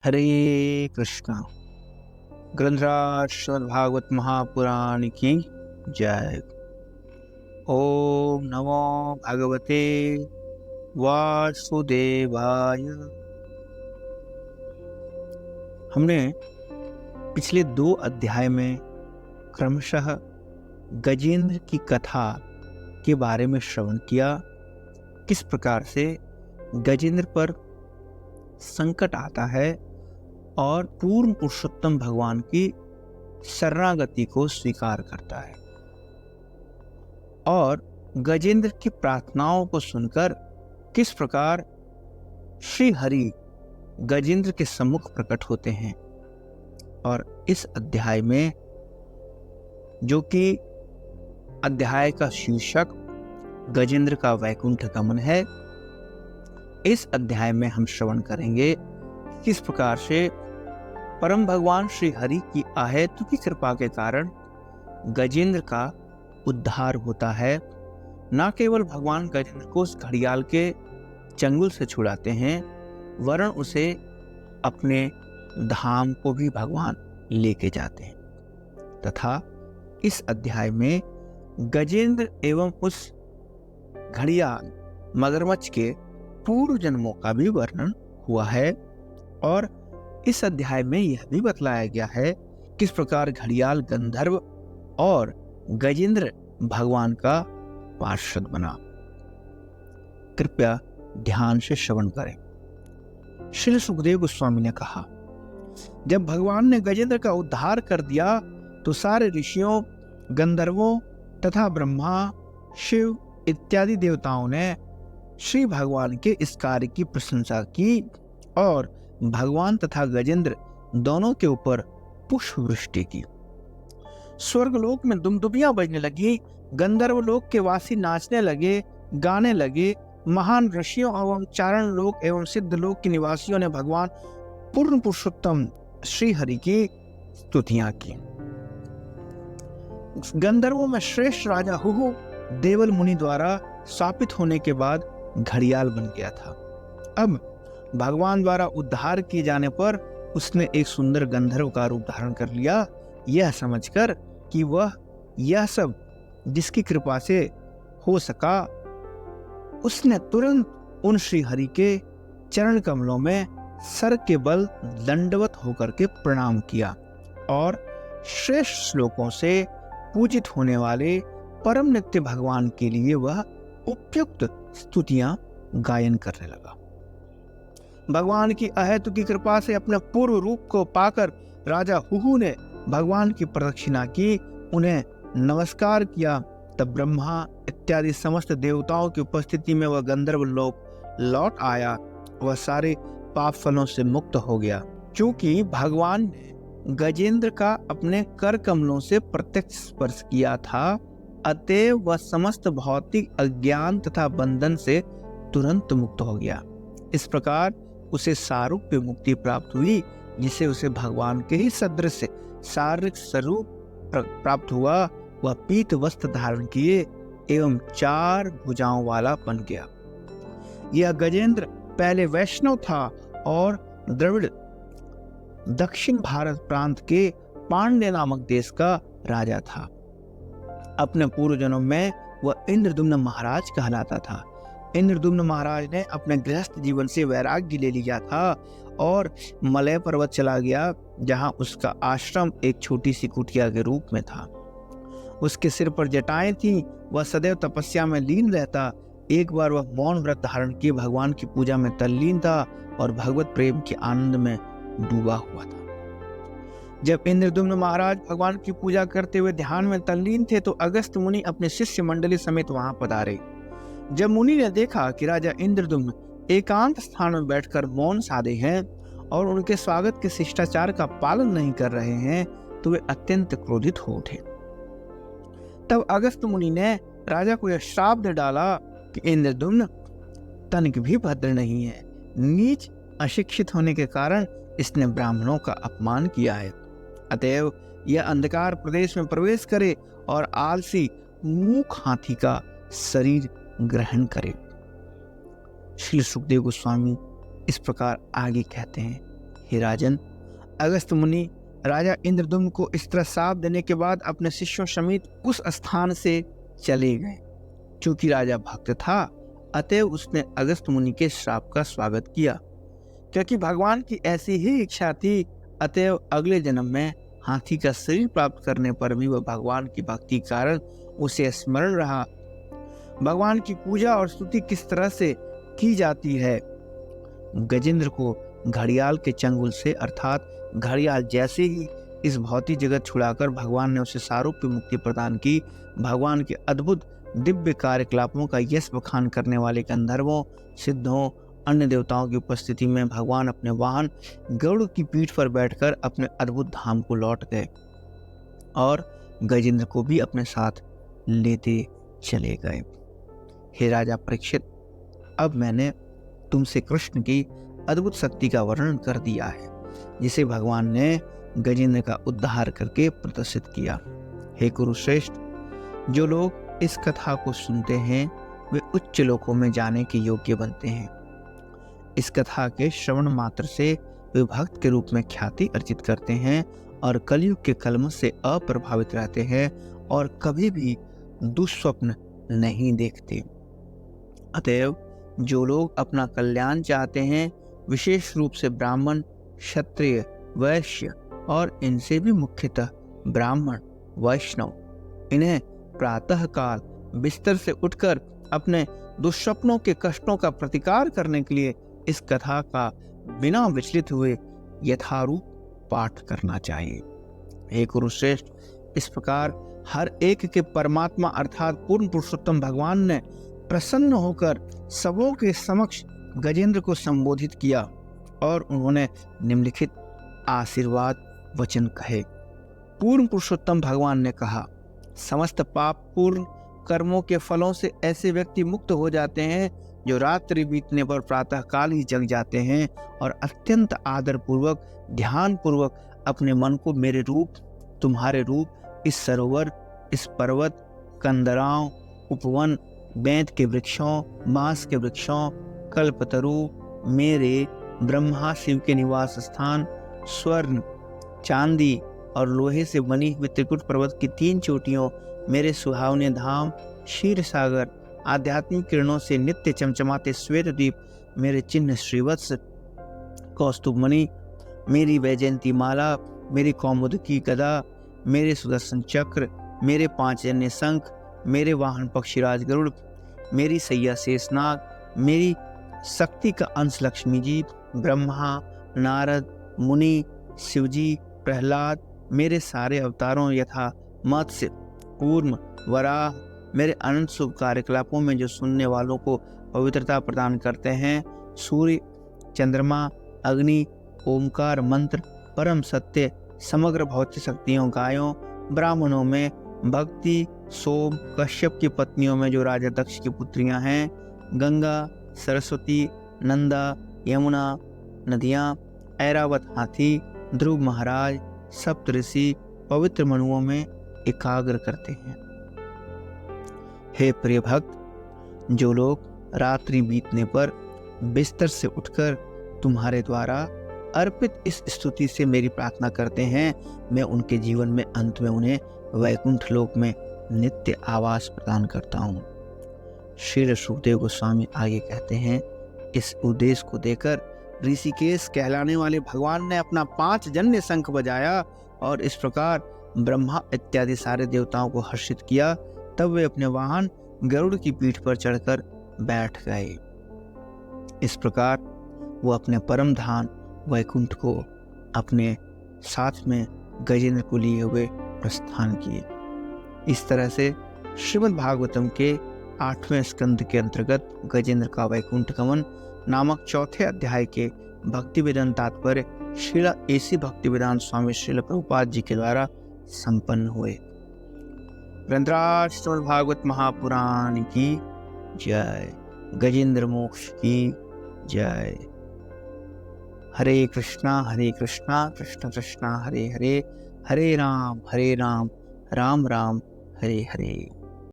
हरे कृष्णा। ग्रंथराज श्रीमद् भागवत महापुराण की जय। ओम नमो भगवते वासुदेवाय। हमने पिछले 2 अध्याय में क्रमशः गजेंद्र की कथा के बारे में श्रवण किया। किस प्रकार से गजेंद्र पर संकट आता है और पूर्ण पुरुषोत्तम भगवान की शरणागति को स्वीकार करता है और गजेंद्र की प्रार्थनाओं को सुनकर किस प्रकार श्री हरि गजेंद्र के सम्मुख प्रकट होते हैं। और इस अध्याय में, जो कि अध्याय का शीर्षक गजेंद्र का वैकुंठ गमन है, इस अध्याय में हम श्रवण करेंगे किस प्रकार से परम भगवान श्री हरि की अहेतु की कृपा के कारण गजेंद्र का उद्धार होता है। न केवल भगवान गजेंद्र को उस घड़ियाल के चंगुल से छुड़ाते हैं, वरन उसे अपने धाम को भी भगवान लेके जाते हैं। तथा इस अध्याय में गजेंद्र एवं उस घड़ियाल मगरमच्छ के पूर्व जन्मों का भी वर्णन हुआ है। और इस अध्याय में यह भी बतलाया गया है किस प्रकार घड़ियाल गंधर्व और गजेंद्र भगवान का पार्षद बना। कृपया ध्यान से श्रवण करें। श्री सुखदेव गोस्वामी ने कहा, जब भगवान ने गजेंद्र का उद्धार कर दिया तो सारे ऋषियों, गंधर्वों तथा ब्रह्मा, शिव इत्यादि देवताओं ने श्री भगवान के इस कार्य की प्रशंसा की और भगवान तथा गजेंद्र दोनों के ऊपर पुष्प वृष्टि की। स्वर्गलोक में दुमदुमियां बजने लगी, गंधर्व लोक के वासी नाचने लगे, गाने लगे। महान ऋषियों एवं चारण लोक एवं सिद्ध लोक के निवासियों ने भगवान पूर्ण पुरुषोत्तम श्री हरि की स्तुतियां की। गंधर्वों में श्रेष्ठ राजा हुहु देवल मुनि द्वारा शापित होने के बाद घड़ियाल बन गया था। अब भगवान द्वारा उद्धार किए जाने पर उसने एक सुंदर गंधर्व का रूप धारण कर लिया, यह समझकर कि वह यह सब जिसकी कृपा से हो सका। उसने तुरंत उन श्री हरि के चरण कमलों में सर के बल दंडवत होकर के प्रणाम किया और श्रेष्ठ श्लोकों से पूजित होने वाले परम नित्य भगवान के लिए वह उपयुक्त स्तुतियां गायन करने लगा। भगवान की अहेतु की कृपा से अपने पूर्व रूप को पाकर राजा हुहु ने भगवान की प्रदक्षिणा की, उन्हें नमस्कार किया। तब ब्रह्मा इत्यादि समस्त देवताओं की उपस्थिति में वह गंधर्व लोक लौट आया। वह सारे पाप फलों से मुक्त हो गया। क्योंकि भगवान ने गजेंद्र का अपने कर कमलों से प्रत्यक्ष स्पर्श किया था, अतएव वह समस्त भौतिक अज्ञान तथा बंधन से तुरंत मुक्त हो गया। इस प्रकार उसे सारूप्य मुक्ति प्राप्त हुई, जिसे उसे भगवान के ही सदृश शारीरिक स्वरूप प्राप्त हुआ। वह पीत वस्त्र धारण किए एवं 4 भुजाओं वाला बन गया। यह गजेंद्र पहले वैष्णव था और द्रविड़ दक्षिण भारत प्रांत के पांड्य नामक देश का राजा था। अपने पूर्व जन्म में वह इंद्रदुम्न महाराज कहलाता था। इंद्रदुम्न महाराज ने अपने गृहस्थ जीवन से वैराग्य ले लिया था और मलय पर्वत चला गया, जहां उसका आश्रम एक छोटी सी कुटिया के रूप में था। उसके सिर पर जटाएं थी, वह सदैव तपस्या में लीन रहता। एक बार वह मौन व्रत धारण किए भगवान की पूजा में तल्लीन था और भगवत प्रेम के आनंद में डूबा हुआ था। जब इंद्रदुम्न महाराज भगवान की पूजा करते हुए ध्यान में तल्लीन थे तो अगस्त मुनि अपने शिष्य मंडली समेत वहां पधारे। जब मुनि ने देखा कि राजा इंद्रदुम्न एकांत स्थान में बैठकर मौन साधे हैं और उनके स्वागत के शिष्टाचार का पालन नहीं कर रहे हैं, तो वे अत्यंत क्रोधित हो उठे। तब अगस्त मुनि ने राजा को यह श्राप दे डाला कि इंद्रदुम्न तनिक भी भद्र नहीं है। नीच अशिक्षित होने के कारण इसने ब्राह्मणों का अपमान किया है। अतएव यह अंधकार प्रदेश में प्रवेश करे और आलसी मूक हाथी का शरीर ग्रहण करे। श्री सुखदेव गोस्वामी इस प्रकार आगे कहते हैं, हे राजन, अगस्त मुनि राजा इंद्रदुम्न को इस तरह साप देने के बाद अपने शिष्यों समेत उस स्थान से चले गए। चूंकि राजा भक्त था, अतएव उसने अगस्त मुनि के श्राप का स्वागत किया। क्योंकि भगवान की ऐसी ही इच्छा थी, अतएव अगले जन्म में हाथी का शरीर प्राप्त करने पर भी वह भगवान की भक्ति के कारण उसे स्मरण रहा। भगवान की पूजा और स्तुति किस तरह से की जाती है। गजेंद्र को घड़ियाल के चंगुल से, अर्थात घड़ियाल जैसे ही इस भौतिक जगत छुड़ाकर भगवान ने उसे सारूप्य मुक्ति प्रदान की। भगवान के अद्भुत दिव्य कार्यकलापों का यश बखान करने वाले गंधर्वों, सिद्धों, अन्य देवताओं की उपस्थिति में भगवान अपने वाहन गरुड़ की पीठ पर बैठकर अपने अद्भुत धाम को लौट गए और गजेंद्र को भी अपने साथ लेते चले गए। हे राजा परीक्षित, अब मैंने तुमसे कृष्ण की अद्भुत शक्ति का वर्णन कर दिया है, जिसे भगवान ने गजेंद्र का उद्धार करके प्रदर्शित किया। हे कुरुश्रेष्ठ, जो लोग इस कथा को सुनते हैं वे उच्च लोकों में जाने के योग्य बनते हैं। इस कथा के श्रवण मात्र से वे भक्त के रूप में ख्याति अर्जित करते हैं और कलयुग के कलमश से अप्रभावित रहते हैं और कभी भी दुस्वप्न नहीं देखते। अतएव जो लोग अपना कल्याण चाहते हैं, विशेष रूप से ब्राह्मण, क्षत्रिय, वैश्य और इनसे भी मुख्यतः ब्राह्मण, वैष्णव, इन्हें प्रातः काल बिस्तर से उठकर अपने दुष्स्वप्नों के कष्टों का प्रतिकार करने के लिए इस कथा का बिना विचलित हुए यथारूप पाठ करना चाहिए। हे कुरुश्रेष्ठ, इस प्रकार हर एक के परमात्मा अर्थात पूर्ण पुरुषोत्तम भगवान ने प्रसन्न होकर सबों के समक्ष गजेंद्र को संबोधित किया और उन्होंने निम्नलिखित आशीर्वाद वचन कहे। पूर्ण पुरुषोत्तम भगवान ने कहा, समस्त पाप पूर्ण कर्मों के फलों से ऐसे व्यक्ति मुक्त हो जाते हैं जो रात्रि बीतने पर प्रातः काल ही जग जाते हैं और अत्यंत आदर पूर्वक, ध्यान पूर्वक अपने मन को मेरे रूप, तुम्हारे रूप, इस सरोवर, इस पर्वत, कंदराओं, उपवन, बेंत के वृक्षों, बांस के वृक्षों, कल्पतरु, मेरे, ब्रह्मा शिव के निवास स्थान, स्वर्ण, चांदी और लोहे से बनी हुई त्रिकुट पर्वत की 3 चोटियों, मेरे सुहावने धाम, क्षीर सागर, आध्यात्मिक किरणों से नित्य चमचमाते श्वेत द्वीप, मेरे चिन्ह श्रीवत्स, कौस्तुभमणि, मेरी वैजयंती माला, मेरी कौमुदकी गदा, मेरे सुदर्शन चक्र, मेरे 5 जन्य शंख, मेरे वाहन पक्षीराज गरुड़, मेरी सैया शेषनाग, मेरी शक्ति का अंश लक्ष्मी जी, ब्रह्मा, नारद, मुनि, शिवजी, प्रहलाद, मेरे सारे अवतारों यथा मत्स्य, कूर्म, वराह, मेरे अनंत शुभ कार्यकलापों में जो सुनने वालों को पवित्रता प्रदान करते हैं, सूर्य, चंद्रमा, अग्नि, ओमकार मंत्र, परम सत्य, समग्र भौतिक शक्तियों, गायों, ब्राह्मणों में भक्ति, सोम, कश्यप की पत्नियों में जो राजा दक्ष की पुत्रियां हैं, गंगा, सरस्वती, नंदा, यमुना, नदियां, ऐरावत हाथी, ध्रुव महाराज, सप्त ऋषि पवित्र मनुओं में एकाग्र करते हैं। हे प्रिय भक्त, जो लोग रात्रि बीतने पर बिस्तर से उठकर तुम्हारे द्वारा अर्पित इस स्तुति से मेरी प्रार्थना करते हैं, मैं उनके जीवन में अंत में उन्हें वैकुंठ लोक में नित्य आवास प्रदान करता हूँ। श्री सुखदेव गोस्वामी आगे कहते हैं, इस उद्देश्य को देकर ऋषिकेश कहलाने वाले भगवान ने अपना 5 जन्य शंख बजाया और इस प्रकार ब्रह्मा इत्यादि सारे देवताओं को हर्षित किया। तब वे अपने वाहन गरुड़ की पीठ पर चढ़कर बैठ गए। इस प्रकार वो अपने परम धाम वैकुंठ को अपने साथ में गजेंद्र को लिए हुए प्रस्थान किए। इस तरह से श्रीमद् भागवतम के 8वें स्कंद के अंतर्गत गजेंद्र का वैकुंठ गमन नामक 4थे अध्याय के भक्ति वेदांत तात्पर्य श्रील एसी भक्ति वेदांत स्वामी श्रील प्रभुपाद जी के द्वारा संपन्न हुए। ग्रंथराज श्रीमद् भागवत महापुराण की जय। गजेंद्र मोक्ष की जय। हरे कृष्णा कृष्ण कृष्णा हरे हरे, हरे राम राम राम हरे हरे।